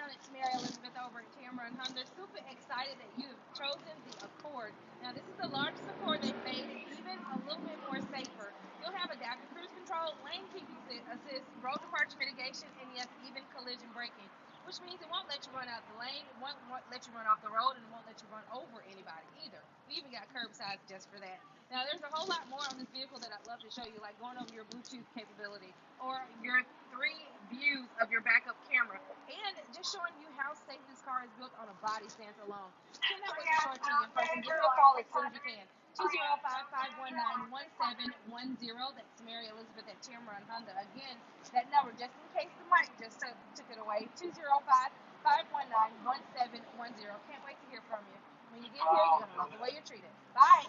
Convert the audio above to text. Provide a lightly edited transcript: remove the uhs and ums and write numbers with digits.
everyone, it's Mary Elizabeth over at Tameron Hoover. Super excited that you have chosen the Accord. Now, this is the largest Accord they've made, and even a little bit more safer. You'll have adaptive cruise control, lane keeping assist, road departure mitigation, and yes, even collision braking, which means it won't let you run out the lane, it won't let you run off the road, and it won't let you run over anybody either. We even got curbside just for that. Now, there's a whole lot more on this vehicle that I'd love to show you, like going over your Bluetooth capability or your 3 views of your backup camera, and just showing you how safe this car is built on a body stance alone. Cannot wait to show it to you in person. Give me a call as soon as you can. 205-519-1710. That's Mary Elizabeth at Tameron Honda. Again, that number, just in case the mic just took it away, 205-519-1710. Can't wait to hear from you. When you get here, you're going to love the way you're treated. Bye.